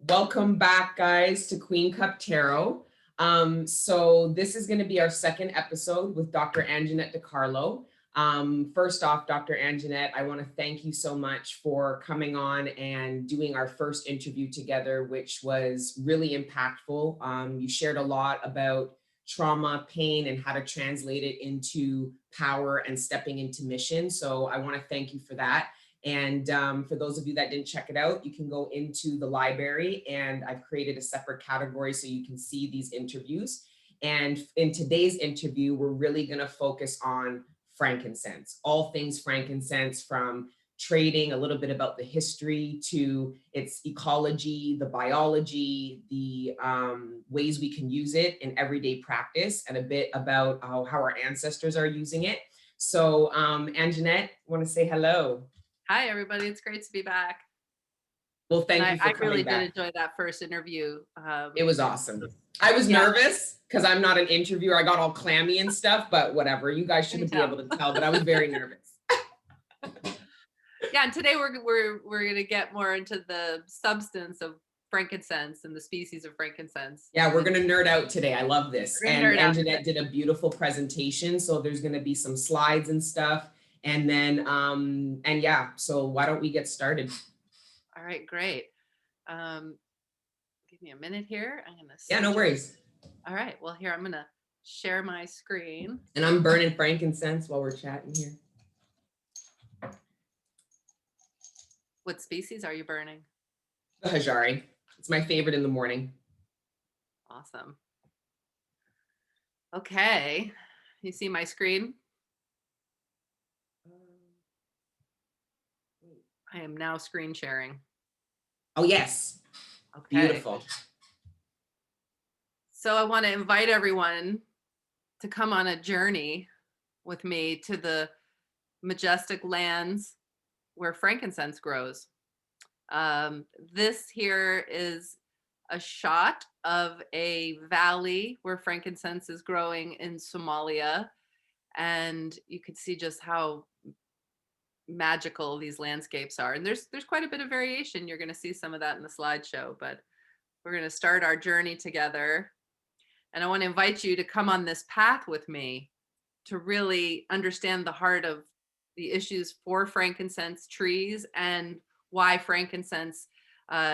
Welcome back, guys, to Queen Cup Tarot. So this is going to be our second episode with Dr. Anjanette DiCarlo. First off, Dr. Anjanette, I want to thank you so much for coming on and doing our first interview together, which was really impactful. You shared a lot about trauma, pain, and how to translate it into power and stepping into mission. So I want to thank you for that. And for those of you that didn't check it out, you can go into the library and I've created a separate category so you can see these interviews. And in today's interview, we're really going to focus on frankincense, all things frankincense, from trading, a little bit about the history to its ecology, the biology, the ways we can use it in everyday practice, and a bit about how our ancestors are using it. So Anjanette, want to say hello? Hi, everybody. It's great to be back. Well, thank you for I really coming did back. enjoy that first interview. It was awesome. I was Yeah, nervous because I'm not an interviewer. I got all clammy and stuff, but whatever. You guys shouldn't be able to tell, but I was very nervous. yeah. And today we're going to get more into the substance of frankincense and the species of frankincense. Yeah, we're going to nerd out today. I love this. We're gonna And nerd out. Anjanette did a beautiful presentation. So there's going to be some slides and stuff. And then, and yeah, so why don't we get started? All right, great. Give me a minute here. I'm going to. Yeah, no worries. All right. Well, here I'm going to share my screen. And I'm burning frankincense while we're chatting here. What species are you burning? The Hajari. It's my favorite in the morning. Awesome. Okay. You see my screen? I am now screen sharing. Oh, yes. Okay. Beautiful. So I want to invite everyone to come on a journey with me to the majestic lands where frankincense grows. This here is a shot of a valley where frankincense is growing in Somalia. And you can see just how magical these landscapes are. And there's quite a bit of variation. You're going to see some of that in the slideshow, but we're going to start our journey together. And I want to invite you to come on this path with me to really understand the heart of the issues for frankincense trees and why frankincense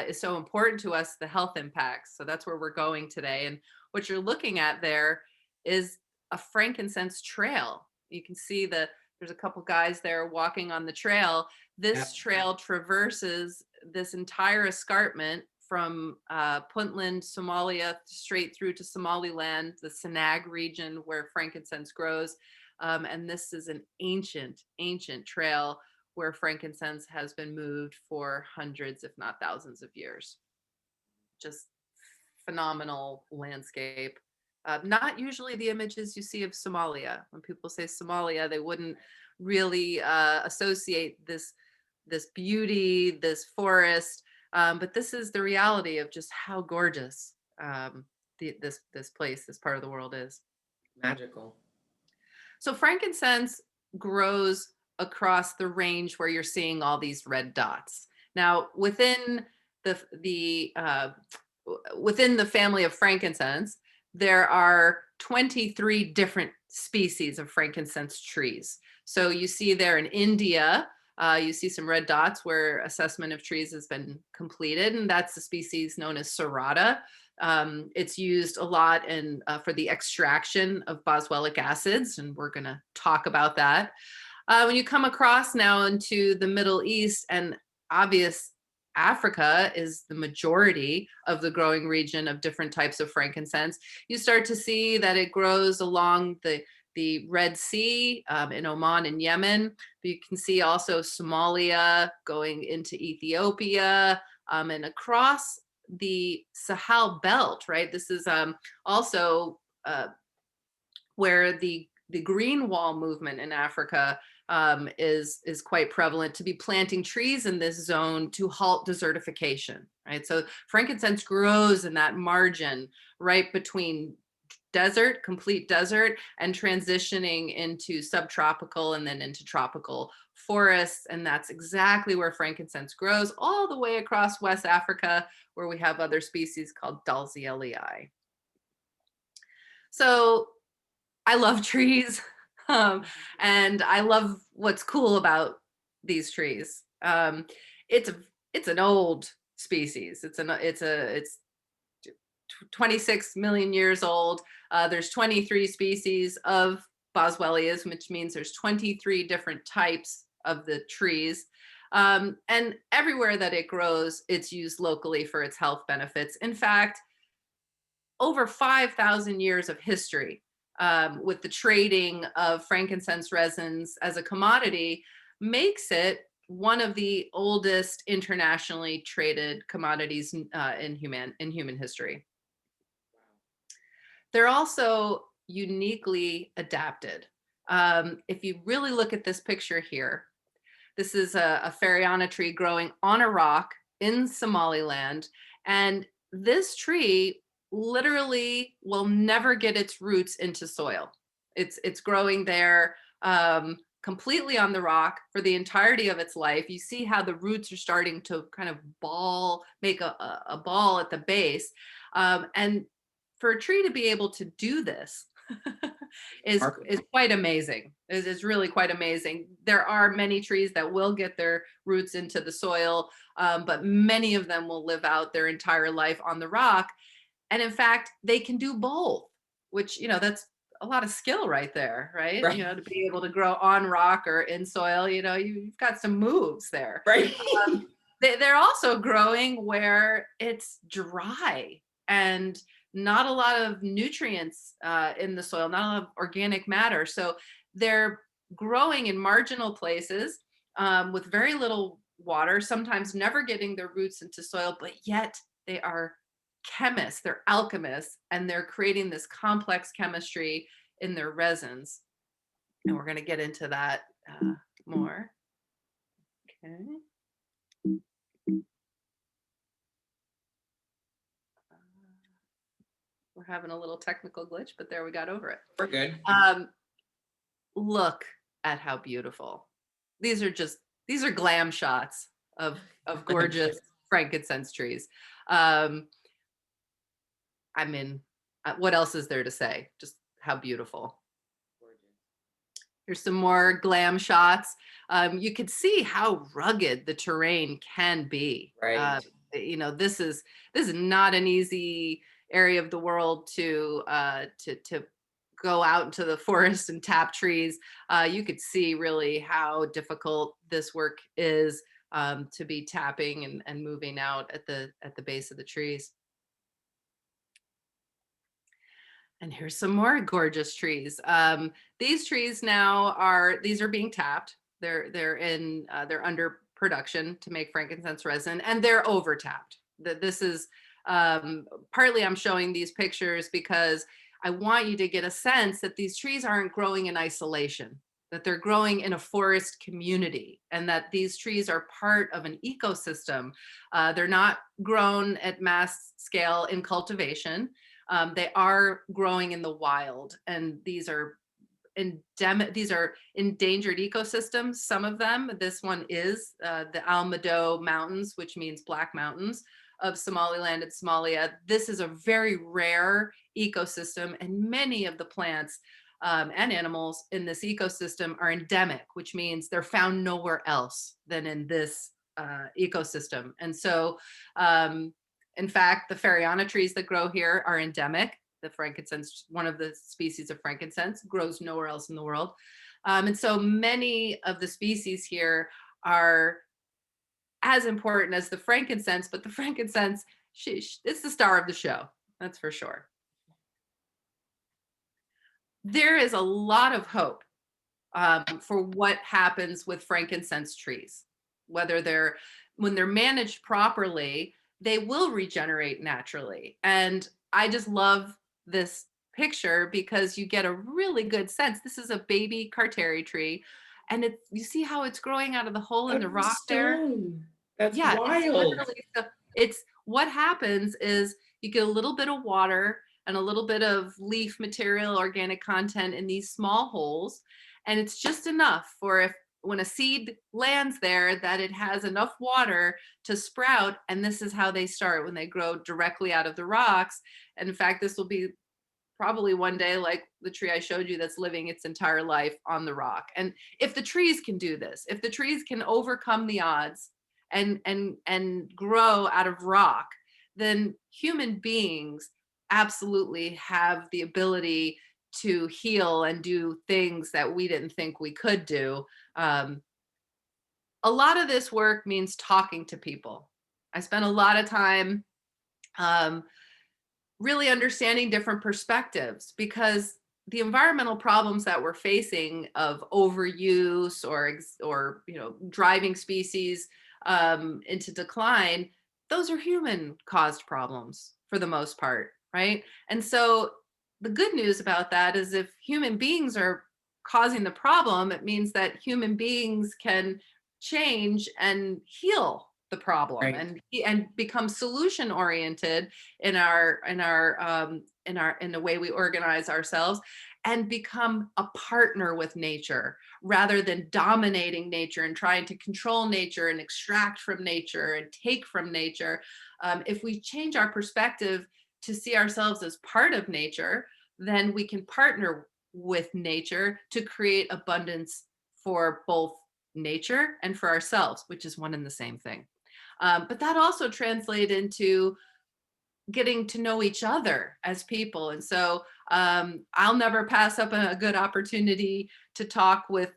is so important to us, the health impacts. So that's where we're going today. And what you're looking at there is a frankincense trail. You can see there's a couple guys there walking on the trail. This trail traverses this entire escarpment from Puntland, Somalia, straight through to Somaliland, the Senag region where frankincense grows. And this is an ancient trail where frankincense has been moved for hundreds, if not thousands of years. Just phenomenal landscape. Not usually the images you see of Somalia. When people say Somalia, they wouldn't really associate this beauty, this forest. But this is the reality of just how gorgeous this place, this part of the world is. Magical. So frankincense grows across the range where you're seeing all these red dots. Now, within within the family of frankincense, there are 23 different species of frankincense trees. So you see there in India, you see some red dots where assessment of trees has been completed, and that's the species known as serrata. It's used a lot for the extraction of boswellic acids, and we're going to talk about that. When you come across now into the Middle East, and obvious Africa is the majority of the growing region of different types of frankincense, you start to see that it grows along the Red Sea in Oman and Yemen. But you can see also Somalia going into Ethiopia and across the Sahel belt, right? This is also where the green wall movement in Africa is quite prevalent, to be planting trees in this zone to halt desertification, right? So frankincense grows in that margin right between desert, complete desert, and transitioning into subtropical and then into tropical forests, and that's exactly where frankincense grows, all the way across West Africa, where we have other species called Dalzielii. So I love trees, and I love what's cool about these trees. It's it's an old species. It's 26 million years old. There's 23 species of Boswellias, which means there's 23 different types of the trees. And everywhere that it grows, it's used locally for its health benefits. In fact, over 5,000 years of history with the trading of frankincense resins as a commodity makes it one of the oldest internationally traded commodities in human history. They're also uniquely adapted. If you really look at this picture here, this is a Fariana tree growing on a rock in Somaliland. And this tree literally will never get its roots into soil. It's growing there completely on the rock for the entirety of its life. You see how the roots are starting to kind of make a ball at the base. And for a tree to be able to do this is quite amazing. Is really quite amazing. There are many trees that will get their roots into the soil, but many of them will live out their entire life on the rock. And in fact, they can do both, which, that's a lot of skill right there, right? Right. To be able to grow on rock or in soil, you've got some moves there. Right. They're also growing where it's dry and not a lot of nutrients in the soil, not a lot of organic matter. So they're growing in marginal places with very little water, sometimes never getting their roots into soil, but yet they are chemists, they're alchemists, and they're creating this complex chemistry in their resins. And we're going to get into that more. Okay. We're having a little technical glitch, but there, we got over it. We're good. Look at how beautiful. These are glam shots of gorgeous frankincense trees. What else is there to say? Just how beautiful. Here's some more glam shots. You could see how rugged the terrain can be. Right. This is not an easy area of the world to go out into the forest and tap trees. You could see really how difficult this work is to be tapping and moving out at the base of the trees. And here's some more gorgeous trees. These trees now are being tapped. They're under production to make frankincense resin, and they're over tapped. This is partly I'm showing these pictures because I want you to get a sense that these trees aren't growing in isolation, that they're growing in a forest community, and that these trees are part of an ecosystem. They're not grown at mass scale in cultivation. They are growing in the wild, and these are endangered ecosystems. Some of them, this one is the Almado Mountains, which means Black Mountains of Somaliland and Somalia. This is a very rare ecosystem, and many of the plants and animals in this ecosystem are endemic, which means they're found nowhere else than in this ecosystem. And so, in fact, the Fariana trees that grow here are endemic. The frankincense, one of the species of frankincense, grows nowhere else in the world. And so many of the species here are as important as the frankincense, but the frankincense, it's the star of the show, that's for sure. There is a lot of hope for what happens with frankincense trees, when they're managed properly, they will regenerate naturally. And I just love this picture because you get a really good sense. This is a baby carteri tree, and you see how it's growing out of the hole in the rock there. That's wild. It's what happens is you get a little bit of water and a little bit of leaf material, organic content in these small holes, and it's just enough for when a seed lands there, that it has enough water to sprout. And this is how they start, when they grow directly out of the rocks. And in fact, this will be probably one day like the tree I showed you that's living its entire life on the rock. And if the trees can do this, if the trees can overcome the odds and grow out of rock, then human beings absolutely have the ability to heal and do things that we didn't think we could do. Um, a lot of this work means talking to people. I spent a lot of time um, really understanding different perspectives, because the environmental problems that we're facing of overuse or driving species into decline, those are human caused problems for the most part, right? And so the good news about that is, if human beings are causing the problem, it means that human beings can change and heal the problem, Right. and become solution oriented in the way we organize ourselves, and become a partner with nature rather than dominating nature and trying to control nature and extract from nature and take from nature. If we change our perspective to see ourselves as part of nature, then we can partner with nature to create abundance for both nature and for ourselves, which is one and the same thing. But that also translates into getting to know each other as people. And so I'll never pass up a good opportunity to talk with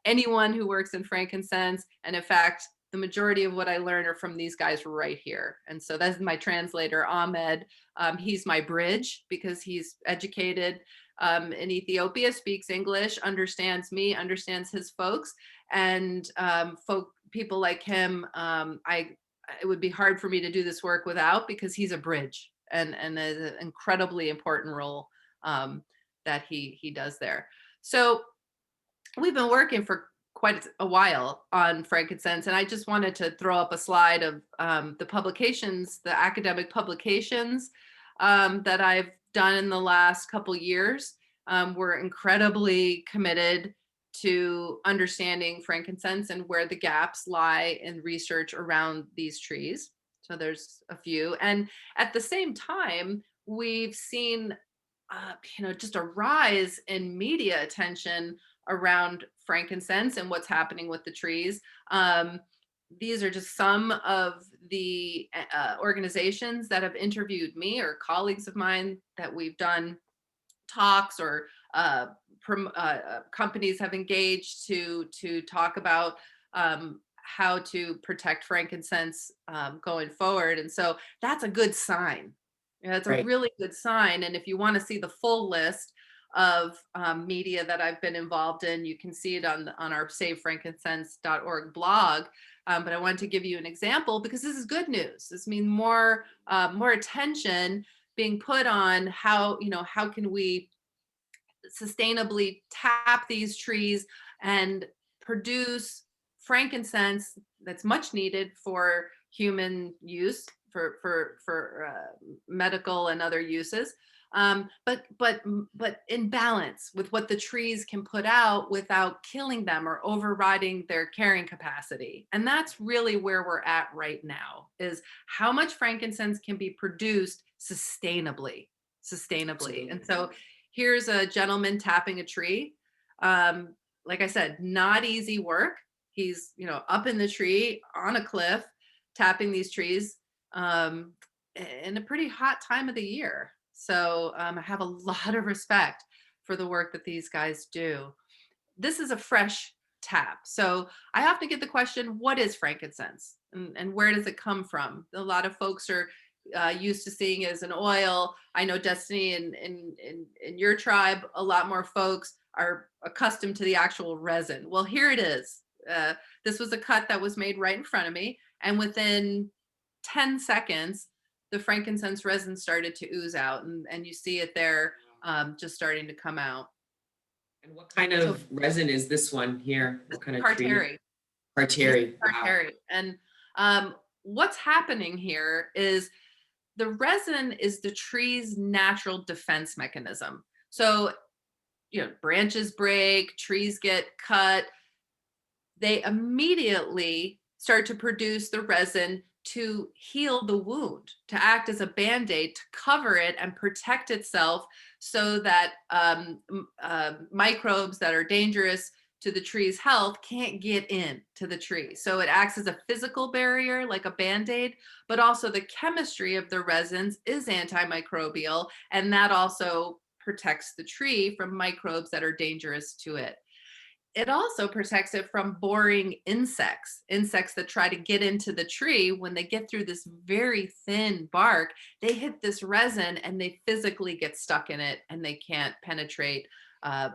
anyone who works in frankincense. And in fact, the majority of what I learn are from these guys right here. And so that's my translator, Ahmed. He's my bridge, because he's educated in Ethiopia, speaks English, understands me, understands his folks. And people like him, it would be hard for me to do this work without, because he's a bridge, and is an incredibly important role that he does there. So we've been working for quite a while on frankincense, and I just wanted to throw up a slide of the publications, the academic publications that I've done in the last couple years. We're incredibly committed to understanding frankincense and where the gaps lie in research around these trees. So there's a few. And at the same time, we've seen just a rise in media attention around frankincense and what's happening with the trees. These are just some of the organizations that have interviewed me, or colleagues of mine that we've done talks, or companies have engaged to talk about how to protect frankincense going forward. And so that's a good sign. It's a Right. really good sign. And if you want to see the full list of media that I've been involved in, you can see it on our savefrankincense.org blog. But I wanted to give you an example, because this is good news. This means more attention being put on how can we sustainably tap these trees and produce frankincense that's much needed for human use, for medical and other uses, but in balance with what the trees can put out without killing them or overriding their carrying capacity. And that's really where we're at right now, is how much frankincense can be produced sustainably. And so here's a gentleman tapping a tree. Like I said, not easy work. He's up in the tree on a cliff, tapping these trees in a pretty hot time of the year. So I have a lot of respect for the work that these guys do. This is a fresh tap. So I often get the question, what is frankincense, and where does it come from? A lot of folks are used to seeing it as an oil. I know, Destiny, in your tribe, a lot more folks are accustomed to the actual resin. Well, here it is. This was a cut that was made right in front of me, and within 10 seconds, the frankincense resin started to ooze out, and you see it there, just starting to come out. And what kind of resin is this one here? What kind of tree? Carteri. Carteri. Wow. Carteri. And what's happening here is the resin is the tree's natural defense mechanism. So, branches break, trees get cut. they immediately start to produce the resin to heal the wound, to act as a Band-Aid, to cover it and protect itself so that microbes that are dangerous to the tree's health can't get in to the tree. So it acts as a physical barrier, like a Band-Aid, but also the chemistry of the resins is antimicrobial, and that also protects the tree from microbes that are dangerous to it. It also protects it from boring insects, insects that try to get into the tree. When they get through this very thin bark, they hit this resin and they physically get stuck in it and they can't penetrate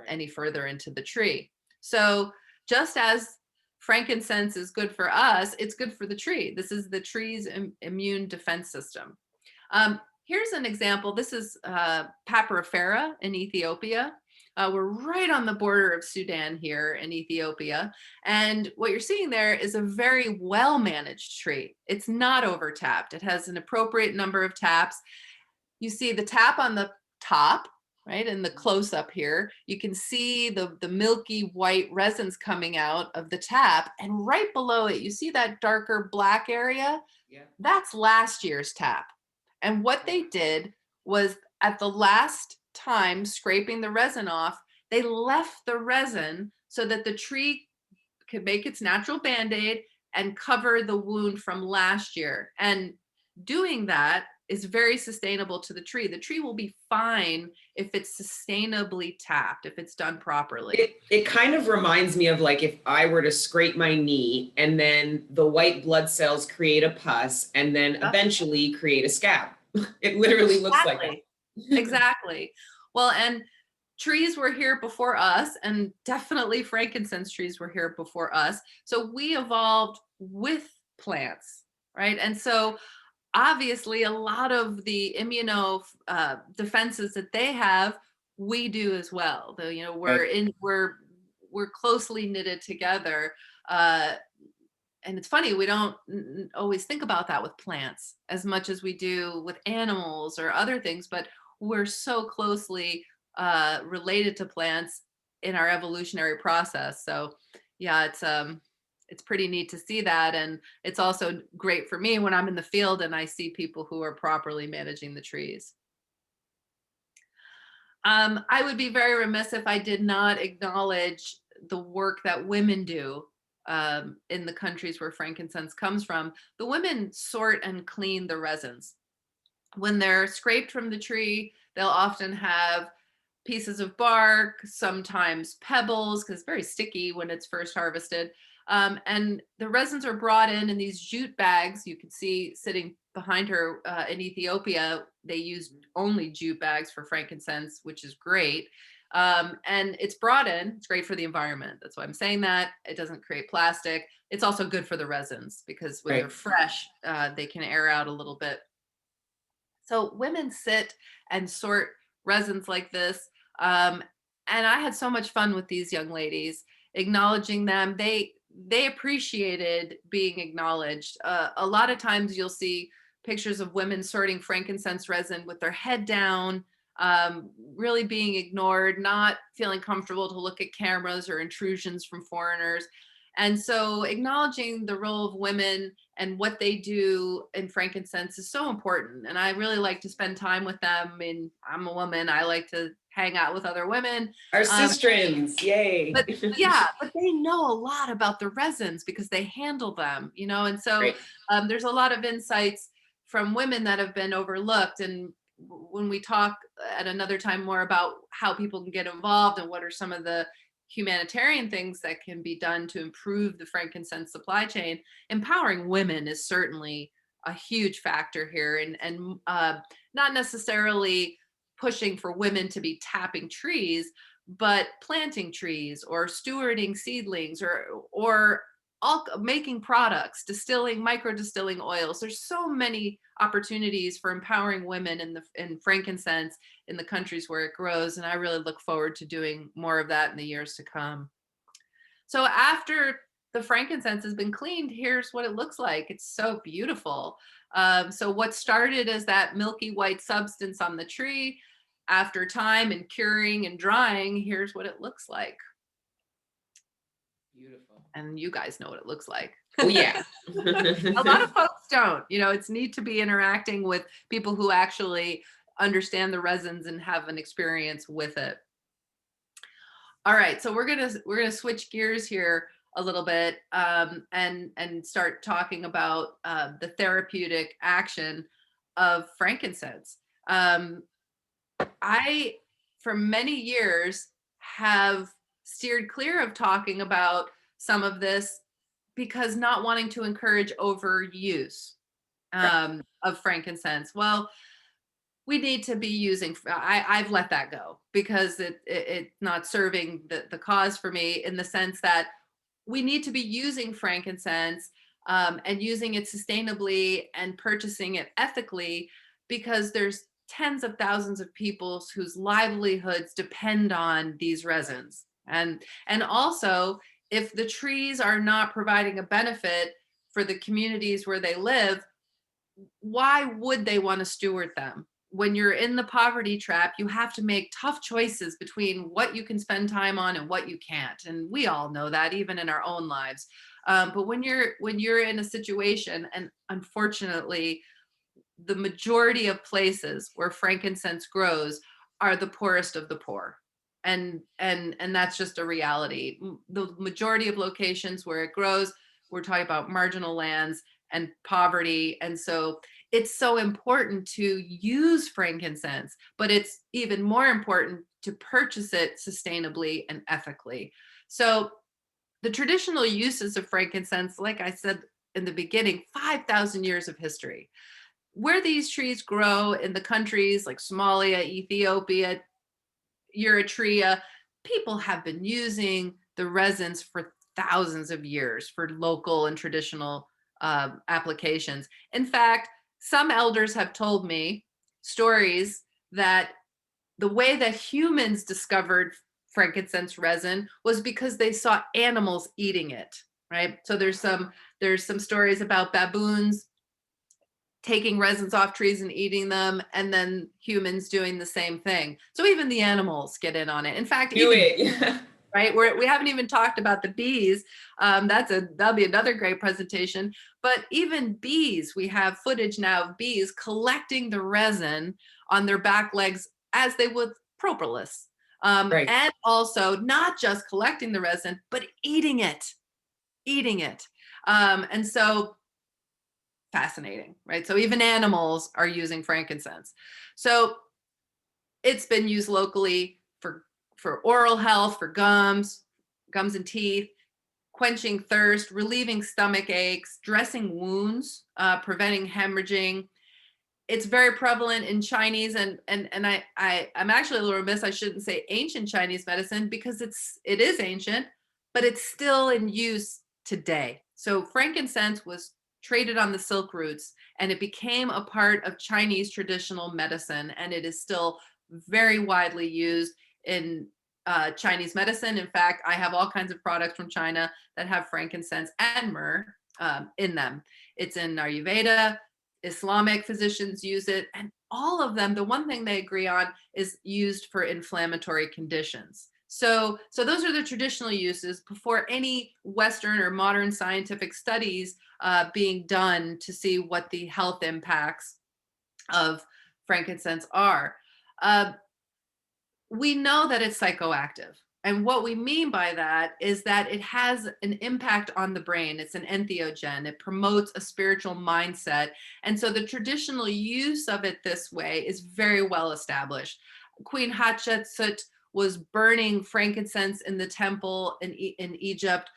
any further into the tree. So just as frankincense is good for us, it's good for the tree. This is the tree's immune defense system. Here's an example. This is Papyrifera in Ethiopia. We're right on the border of Sudan here in Ethiopia. And what you're seeing there is a very well-managed tree. It's not overtapped. It has an appropriate number of taps. You see the tap on the top, right? In the close-up here, you can see the milky white resins coming out of the tap. And right below it, you see that darker black area? Yeah. That's last year's tap. And what they did was at the last time scraping the resin off, they left the resin so that the tree could make its natural Band-Aid and cover the wound from last year. And doing that is very sustainable to the tree. The tree will be fine if it's sustainably tapped, if it's done properly. It kind of reminds me of like if I were to scrape my knee and then the white blood cells create a pus and then eventually create a scab. It literally looks like that. Exactly. Well, and trees were here before us, and definitely frankincense trees were here before us. So we evolved with plants, right? And so obviously a lot of the immuno defenses that they have, we do as well. Though, you know, we're closely knitted together. And it's funny, we don't always think about that with plants as much as we do with animals or other things, but we're so closely related to plants in our evolutionary process. So yeah, it's pretty neat to see that. And it's also great for me when I'm in the field and I see people who are properly managing the trees. I would be very remiss if I did not acknowledge the work that women do in the countries where frankincense comes from. The women sort and clean the resins. When they're scraped from the tree, they'll often have pieces of bark, sometimes pebbles, because it's very sticky when it's first harvested. And the resins are brought in these jute bags. You can see sitting behind her in Ethiopia, they use only jute bags for frankincense, which is great. And it's brought in, it's great for the environment. That's why I'm saying that. It doesn't create plastic. It's also good for the resins because when they're fresh, they can air out a little bit. So women sit and sort resins like this. And I had so much fun with these young ladies, acknowledging them. They appreciated being acknowledged. A lot of times you'll see pictures of women sorting frankincense resin with their head down, really being ignored, not feeling comfortable to look at cameras or intrusions from foreigners. And so acknowledging the role of women and what they do in frankincense is so important. And I really like to spend time with them. I mean, I'm a woman. I like to hang out with other women. Our sistrins, yay. But yeah, but they know a lot about the resins because they handle them, you know? And so there's a lot of insights from women that have been overlooked. And when we talk at another time more about how people can get involved and what are some of the humanitarian things that can be done to improve the frankincense supply chain, empowering women is certainly a huge factor here, and not necessarily pushing for women to be tapping trees, but planting trees or stewarding seedlings or all making products, distilling, micro distilling oils. There's so many opportunities for empowering women in frankincense in the countries where it grows. And I really look forward to doing more of that in the years to come. So after the frankincense has been cleaned, here's what it looks like. It's so beautiful. So what started as that milky white substance on the tree, after time and curing and drying, here's what it looks like. Beautiful. and you guys know what it looks like. Oh yeah. A lot of folks don't. It's neat to be interacting with people who actually understand the resins and have an experience with it. All right, so we're gonna switch gears here a little bit, and start talking about the therapeutic action of frankincense. I, for many years, have steered clear of talking about some of this because not wanting to encourage overuse of frankincense. Well, we need to be using, I've let that go because it's not serving the cause for me, in the sense that we need to be using frankincense, and using it sustainably and purchasing it ethically, because there's tens of thousands of people whose livelihoods depend on these resins. And also, if the trees are not providing a benefit for the communities where they live, why would they want to steward them? When you're in the poverty trap, you have to make tough choices between what you can spend time on and what you can't. And we all know that, even in our own lives. But when you're in a situation, and unfortunately, the majority of places where frankincense grows are the poorest of the poor. And that's just a reality. The majority of locations where it grows, we're talking about marginal lands and poverty. And so it's so important to use frankincense, but it's even more important to purchase it sustainably and ethically. So the traditional uses of frankincense, like I said in the beginning, 5,000 years of history. Where these trees grow in the countries like Somalia, Ethiopia, Eritrea, people have been using the resins for thousands of years for local and traditional applications. In fact, some elders have told me stories that the way that humans discovered frankincense resin was because they saw animals eating it, right? So there's some stories about baboons taking resins off trees and eating them, and then humans doing the same thing. So even the animals get in on it. In fact, Do even it. right, we haven't even talked about the bees. That'll be another great presentation. But even bees, we have footage now of bees collecting the resin on their back legs as they would propolis. Right. And also not just collecting the resin, but eating it. And so fascinating, right? So even animals are using frankincense. So it's been used locally for oral health, for gums and teeth, quenching thirst, relieving stomach aches, dressing wounds, preventing hemorrhaging. It's very prevalent in Chinese, and I'm actually a little remiss. I shouldn't say ancient Chinese medicine, because it is ancient, but it's still in use today. So frankincense was traded on the silk routes, and it became a part of Chinese traditional medicine, and it is still very widely used in Chinese medicine. In fact, I have all kinds of products from China that have frankincense and myrrh in them. It's in Ayurveda. Islamic physicians use it, and all of them, the one thing they agree on is used for inflammatory conditions. So those are the traditional uses before any Western or modern scientific studies being done to see what the health impacts of frankincense are. We know that it's psychoactive. And what we mean by that is that it has an impact on the brain. It's an entheogen. It promotes a spiritual mindset. And so the traditional use of it this way is very well established. Queen Hatshepsut was burning frankincense in the temple in Egypt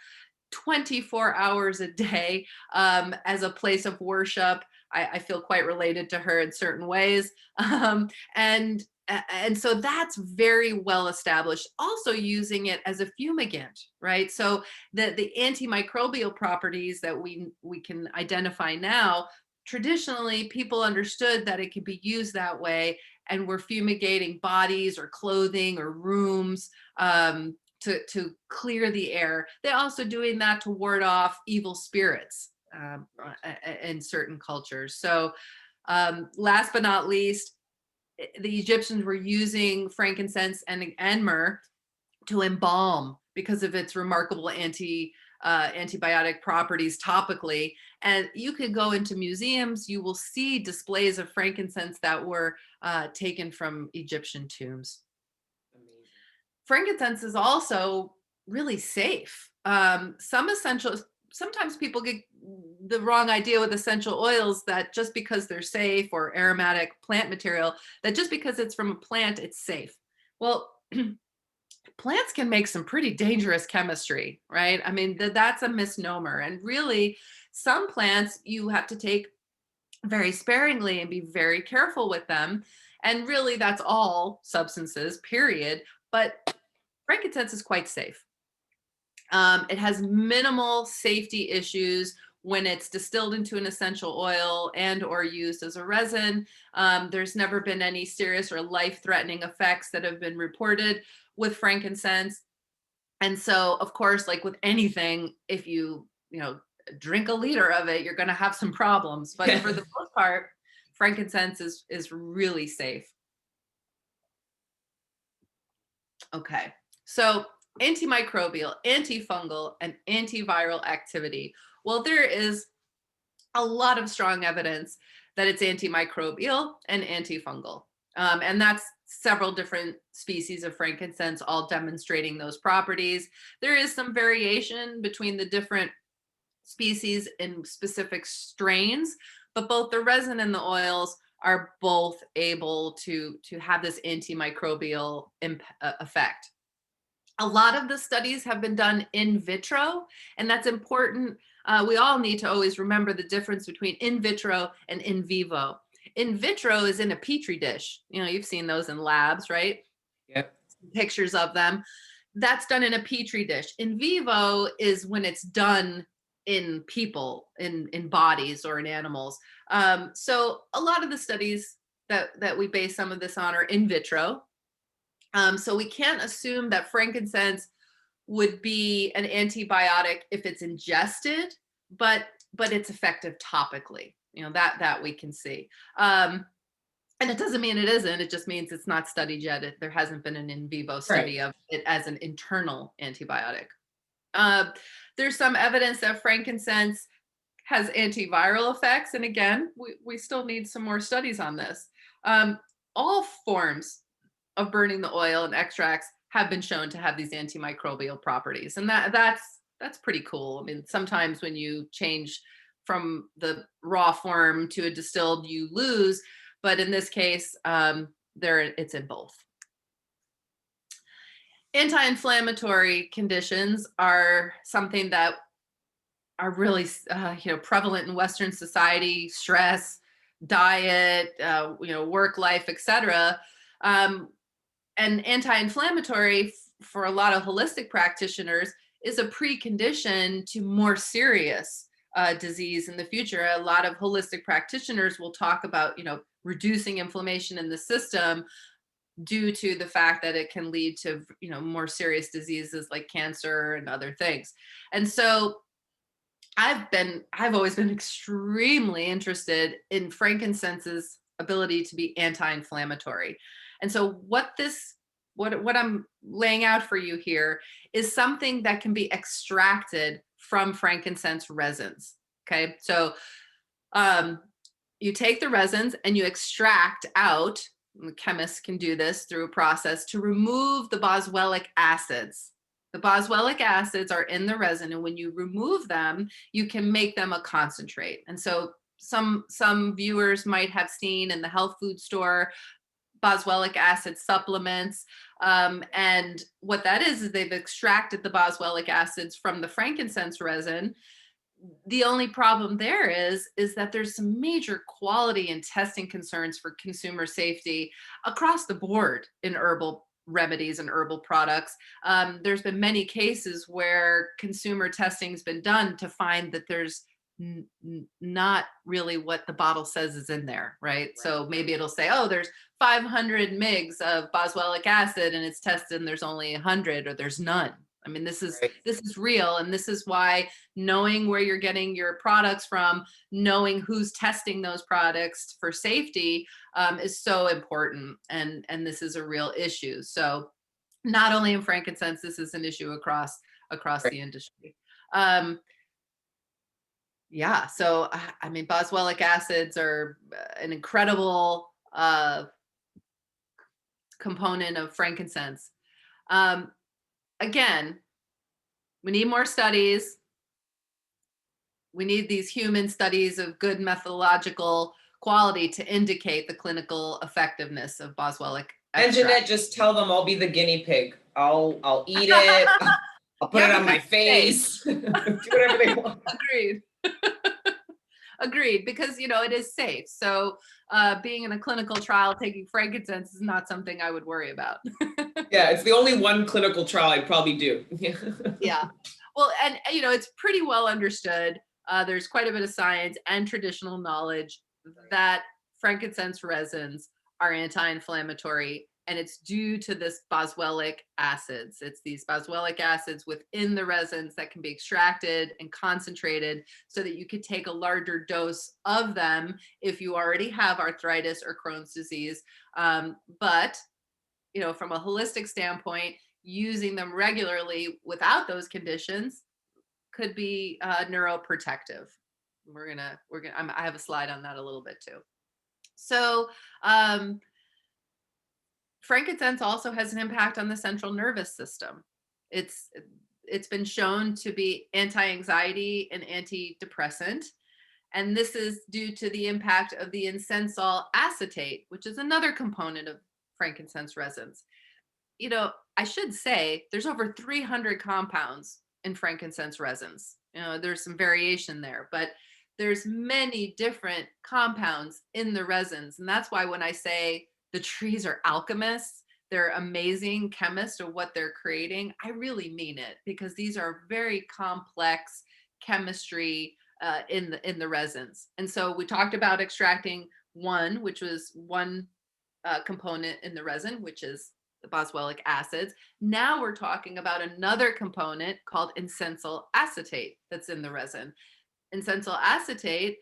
24 hours a day as a place of worship. I feel quite related to her in certain ways. And so that's very well established. Also using it as a fumigant, right? So the antimicrobial properties that we can identify now, traditionally people understood that it could be used that way, and we're fumigating bodies or clothing or rooms to clear the air. They're also doing that to ward off evil spirits in certain cultures. So last but not least, the Egyptians were using frankincense and myrrh to embalm because of its remarkable antibiotic properties topically. And you could go into museums, you will see displays of frankincense that were taken from Egyptian tombs. Amazing. Frankincense is also really safe. Sometimes people get the wrong idea with essential oils that just because they're safe, or aromatic plant material, that just because it's from a plant, it's safe. Well, plants can make some pretty dangerous chemistry, right? I mean, that's a misnomer. And really, some plants you have to take very sparingly and be very careful with them. And really, that's all substances, period. But frankincense is quite safe. It has minimal safety issues when it's distilled into an essential oil and or used as a resin. There's never been any serious or life-threatening effects that have been reported with frankincense. And so, of course, like with anything, if you know, drink a liter of it, you're going to have some problems. But for the most part, frankincense is really safe. Okay, so antimicrobial, antifungal, and antiviral activity. Well, there is a lot of strong evidence that it's antimicrobial and antifungal. And that's several different species of frankincense all demonstrating those properties. There is some variation between the different species in specific strains, but both the resin and the oils are both able to have this antimicrobial effect. A lot of the studies have been done in vitro, and that's important. We all need to always remember the difference between in vitro and in vivo. In vitro is in a petri dish. You know, you've seen those in labs, right? Yep. Pictures of them. That's done in a petri dish. In vivo is when it's done in people, in bodies, or in animals. So a lot of the studies that we base some of this on are in vitro. So we can't assume that frankincense would be an antibiotic if it's ingested, but it's effective topically. You know, that we can see. And it doesn't mean it isn't. It just means it's not studied yet. There hasn't been an in vivo study Right. of it as an internal antibiotic. Uh, there's some evidence that frankincense has antiviral effects. And again, we still need some more studies on this. All forms of burning the oil and extracts have been shown to have these antimicrobial properties. And that's pretty cool. I mean, sometimes when you change from the raw form to a distilled, you lose. But in this case, it's in both. Anti-inflammatory conditions are something that are really prevalent in Western society: stress, diet, work life, etc. And anti-inflammatory for a lot of holistic practitioners is a precondition to more serious disease in the future. A lot of holistic practitioners will talk about reducing inflammation in the system due to the fact that it can lead to more serious diseases like cancer and other things. And so I've always been extremely interested in frankincense's ability to be anti-inflammatory. And so what I'm laying out for you here is something that can be extracted from frankincense resins. Okay, so you take the resins and you extract out, and chemists can do this through a process to remove the boswellic acids. The boswellic acids are in the resin, and when you remove them, you can make them a concentrate. And so some viewers might have seen in the health food store boswellic acid supplements. And what that is they've extracted the boswellic acids from the frankincense resin. The only problem there is that there's some major quality and testing concerns for consumer safety across the board in herbal remedies and herbal products. There's been many cases where consumer testing has been done to find that there's not really what the bottle says is in there, right? So maybe it'll say, oh, there's 500 mgs of boswellic acid, and it's tested and there's only 100, or there's none. I mean, this is real, and this is why knowing where you're getting your products from, knowing who's testing those products for safety is so important, and this is a real issue. So not only in frankincense, this is an issue across the industry. Um, yeah, so I mean, boswellic acids are an incredible component of frankincense. Um, Again, we need more studies. We need these human studies of good methodological quality to indicate the clinical effectiveness of boswellic extract. Anjanette, just tell them I'll be the guinea pig. I'll eat it. I'll put it on my face. Do whatever they want. Agreed. Agreed, because it is safe. So being in a clinical trial taking frankincense is not something I would worry about. Yeah, it's the only one clinical trial I'd probably do. Yeah. Well, and it's pretty well understood. There's quite a bit of science and traditional knowledge that frankincense resins are anti-inflammatory, and it's due to this boswellic acids. It's these boswellic acids within the resins that can be extracted and concentrated so that you could take a larger dose of them if you already have arthritis or Crohn's disease. But from a holistic standpoint, using them regularly without those conditions could be neuroprotective. I have a slide on that a little bit too. So frankincense also has an impact on the central nervous system. It's been shown to be anti-anxiety and antidepressant. And this is due to the impact of the incensol acetate, which is another component of frankincense resins. I should say there's over 300 compounds in frankincense resins. There's some variation there, but there's many different compounds in the resins. And that's why when I say the trees are alchemists, they're amazing chemists of what they're creating, I really mean it, because these are very complex chemistry in the resins. And so we talked about extracting one, which was one component in the resin, which is the boswellic acids. Now we're talking about another component called incensol acetate that's in the resin. Incensol acetate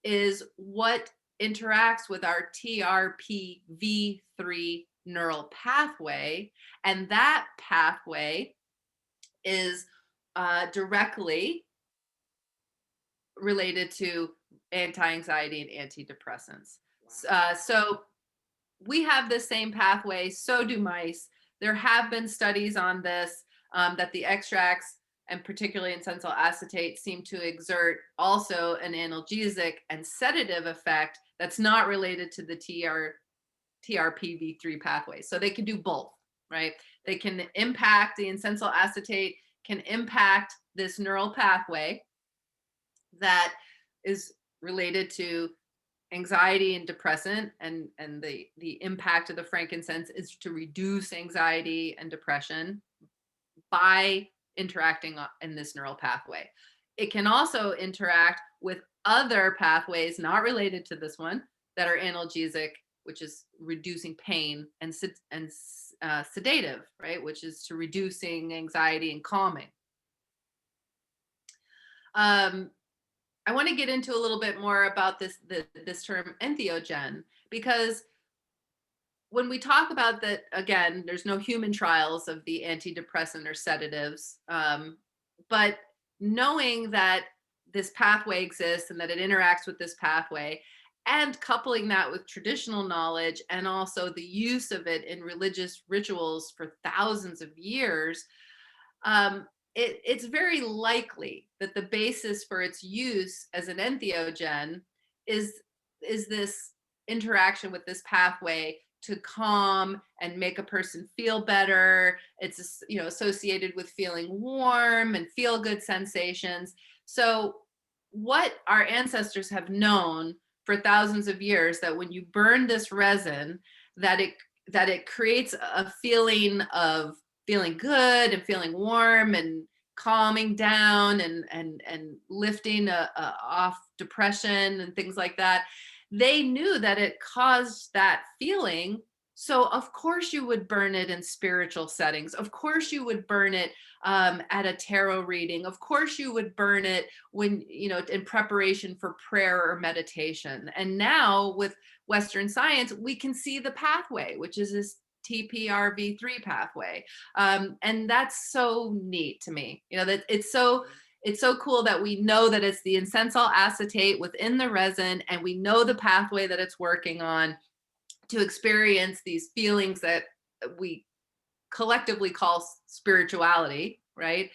is what interacts with our TRPV3 neural pathway, and that pathway is directly related to anti-anxiety and antidepressants. So we have the same pathway, so do mice. There have been studies on this, that the extracts, and particularly incensol acetate, seem to exert also an analgesic and sedative effect that's not related to the TRPV3 pathway. So they can do both, right? They can impact, the incensol acetate can impact this neural pathway that is related to anxiety and depressant, and the impact of the frankincense is to reduce anxiety and depression by interacting in this neural pathway. It can also interact with other pathways not related to this one that are analgesic, which is reducing pain, and sedative, right, which is to reducing anxiety and calming. I want to get into a little bit more about this term entheogen, because when we talk about that, again, there's no human trials of the antidepressant or sedatives, but knowing that this pathway exists and that it interacts with this pathway, and coupling that with traditional knowledge and also the use of it in religious rituals for thousands of years, it's very likely that the basis for its use as an entheogen is this interaction with this pathway to calm and make a person feel better. It's associated with feeling warm and feel good sensations. So what our ancestors have known for thousands of years, that when you burn this resin, that it creates a feeling of feeling good and feeling warm and calming down and lifting off depression and things like that. They knew that it caused that feeling. So of course you would burn it in spiritual settings. Of course you would burn it at a tarot reading. Of course you would burn it when, in preparation for prayer or meditation. And now with Western science, we can see the pathway, which is this TPRV3 pathway. And that's so neat to me, that it's so it's so cool that we know that it's the incensol acetate within the resin, and we know the pathway that it's working on to experience these feelings that we collectively call spirituality, right?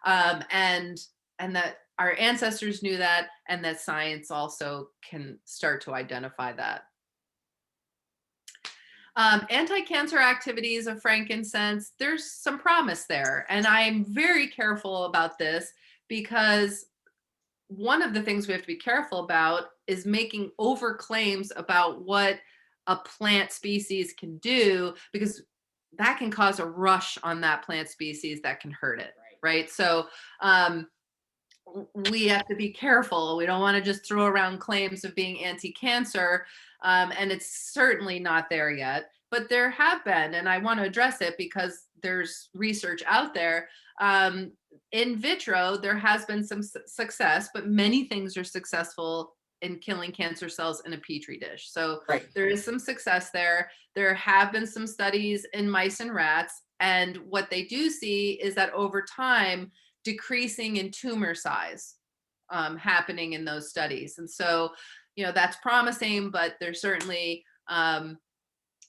And that our ancestors knew that, and that science also can start to identify that. Anti-cancer activities of frankincense, there's some promise there. And I'm very careful about this because one of the things we have to be careful about is making over claims about what a plant species can do, because that can cause a rush on that plant species that can hurt it, right? So we have to be careful. We don't want to just throw around claims of being anti-cancer, and it's certainly not there yet. But there have been, and I want to address it because there's research out there. In vitro, there has been some success, but many things are successful in killing cancer cells in a petri dish. So there is some success there. There have been some studies in mice and rats, and what they do see is that over time, decreasing in tumor size happening in those studies. And so, that's promising, but there certainly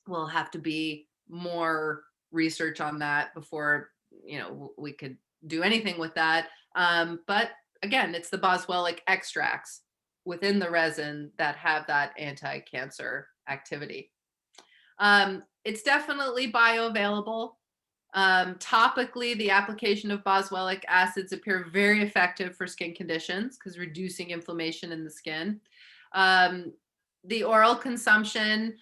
will have to be more research on that before, we could do anything with that. But again, it's the boswellic extracts within the resin that have that anti-cancer activity. It's definitely bioavailable. Topically, the application of boswellic acids appear very effective for skin conditions because reducing inflammation in the skin. The oral consumption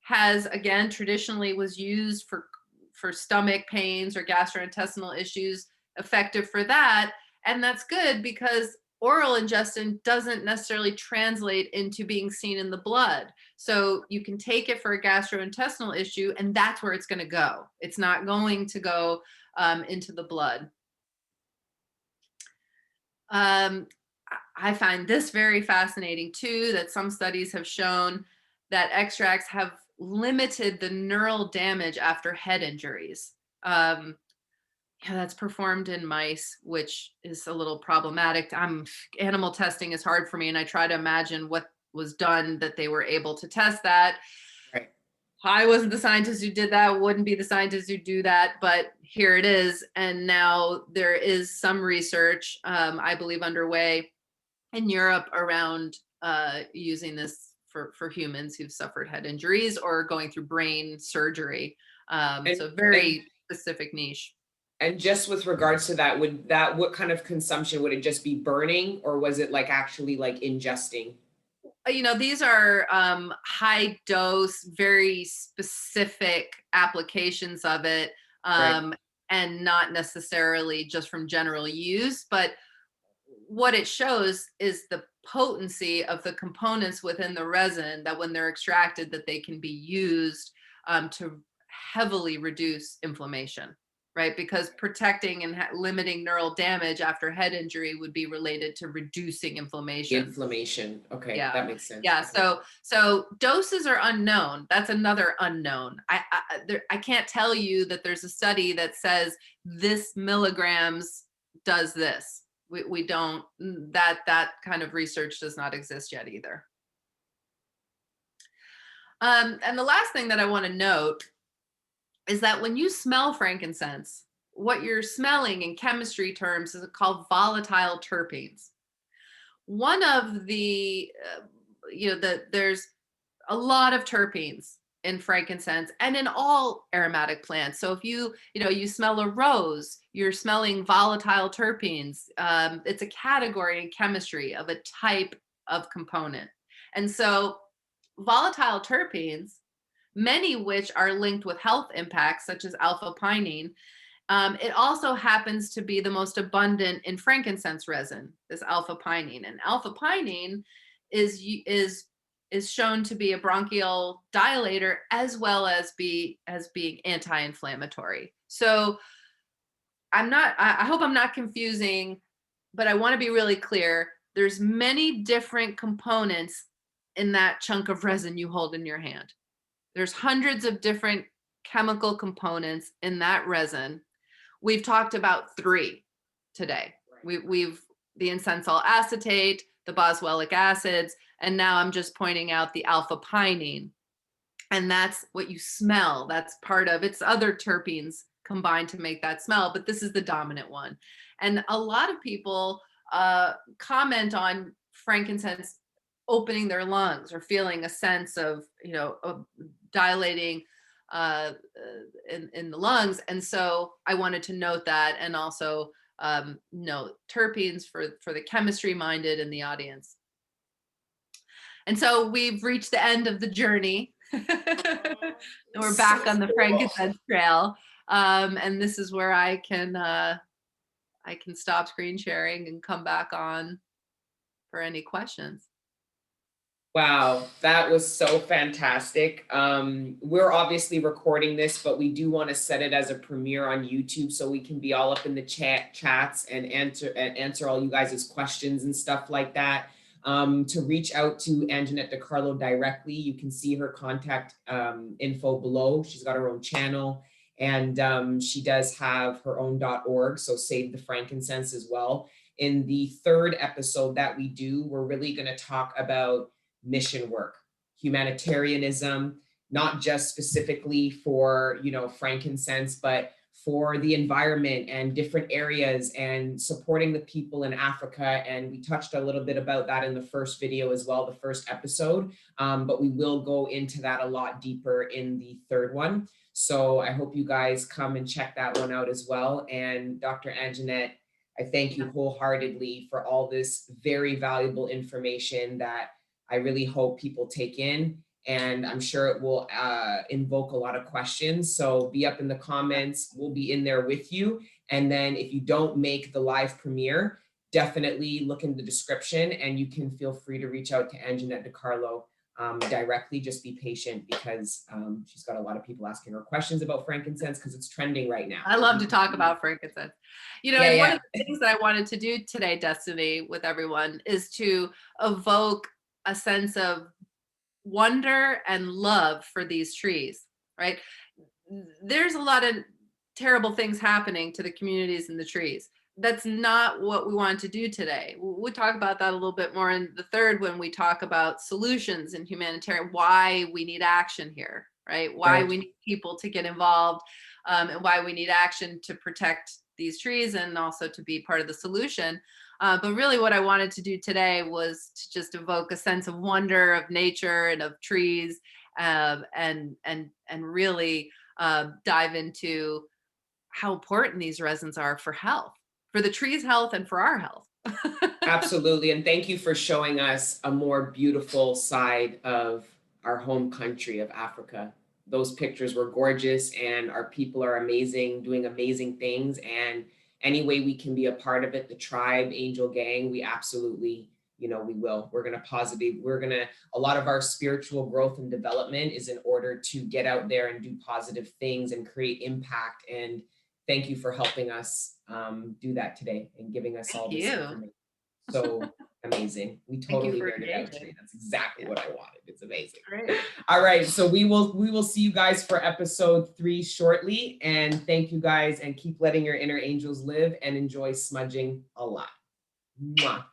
has, again, traditionally was used for stomach pains or gastrointestinal issues, effective for that. And that's good because oral ingestion doesn't necessarily translate into being seen in the blood. So you can take it for a gastrointestinal issue, and that's where it's going to go. It's not going to go into the blood. I find this very fascinating too, that some studies have shown that extracts have limited the neural damage after head injuries. That's performed in mice, which is a little problematic. Animal testing is hard for me, and I try to imagine what was done that they were able to test that. Right. I wasn't the scientist who did that, wouldn't be the scientist who do that, but here it is. And now there is some research, I believe, underway in Europe around using this for humans who've suffered head injuries or going through brain surgery. So very specific niche. And just with regards to that, what kind of consumption, would it just be burning, or was it like actually like ingesting? These are high dose, very specific applications of it, and not necessarily just from general use. But what it shows is the potency of the components within the resin, that when they're extracted, that they can be used to heavily reduce inflammation. Right, because protecting and limiting neural damage after head injury would be related to reducing inflammation. Okay, yeah, that makes sense. Yeah, so doses are unknown. That's another unknown. I can't tell you that there's a study that says this milligrams does this. We don't. That kind of research does not exist yet either. And the last thing that I want to note is that when you smell frankincense, what you're smelling in chemistry terms is called volatile terpenes. One of the, there's a lot of terpenes in frankincense and in all aromatic plants. So if you smell a rose, you're smelling volatile terpenes. It's a category in chemistry of a type of component. And so volatile terpenes, many which are linked with health impacts, such as alpha-pinene. It also happens to be the most abundant in frankincense resin, this alpha-pinene. And alpha-pinene is shown to be a bronchial dilator as well as being anti-inflammatory. So I hope I'm not confusing, but I want to be really clear. There's many different components in that chunk of resin you hold in your hand. There's hundreds of different chemical components in that resin. We've talked about 3 today. We've the insensyl acetate, the boswellic acids, and now I'm just pointing out the alpha pinene. And that's what you smell. That's part of it's other terpenes combined to make that smell, but this is the dominant one. And a lot of people comment on frankincense opening their lungs or feeling a sense of, of dilating in the lungs. And so I wanted to note that, and also note terpenes for the chemistry minded in the audience. And so we've reached the end of the journey. And we're back on the Frankincense Trail. And this is where I can stop screen sharing and come back on for any questions. Wow, that was so fantastic. We're obviously recording this, but we do want to set it as a premiere on YouTube so we can be all up in the chats and answer all you guys' questions and stuff like that. To reach out to Anjanette DiCarlo directly, you can see her contact info below. She's got her own channel, and she does have her own .org, so Save the Frankincense as well. In the third episode that we do, we're really going to talk about mission work, humanitarianism, not just specifically for, frankincense, but for the environment and different areas and supporting the people in Africa. And we touched a little bit about that in the first video as well, the first episode, but we will go into that a lot deeper in the third one. So I hope you guys come and check that one out as well. And Dr. Anjanette, I thank you wholeheartedly for all this very valuable information that I really hope people take in, and I'm sure it will invoke a lot of questions. So be up in the comments. We'll be in there with you. And then if you don't make the live premiere, definitely look in the description, and you can feel free to reach out to Anjanette DiCarlo directly. Just be patient, because she's got a lot of people asking her questions about frankincense because it's trending right now. I love to talk about frankincense. And one of the things that I wanted to do today, Destiny, with everyone is to evoke a sense of wonder and love for these trees, right? There's a lot of terrible things happening to the communities and the trees. That's not what we want to do today. We'll talk about that a little bit more in the third when we talk about solutions and humanitarian, why we need action here, right? Why we need people to get involved, and why we need action to protect these trees and also to be part of the solution. But really what I wanted to do today was to just evoke a sense of wonder of nature and of trees, and really dive into how important these resins are for health, for the tree's health and for our health. Absolutely. And thank you for showing us a more beautiful side of our home country of Africa. Those pictures were gorgeous, and our people are amazing, doing amazing things. And any way we can be a part of it, the tribe, Angel Gang, we absolutely, we will. A lot of our spiritual growth and development is in order to get out there and do positive things and create impact. And thank you for helping us do that today and giving us all this information. So amazing. We totally nerded out today. That's exactly what I wanted. It's amazing. Great. All right. So we will see you guys for episode 3 shortly. And thank you guys, and keep letting your inner angels live and enjoy smudging a lot. Mwah.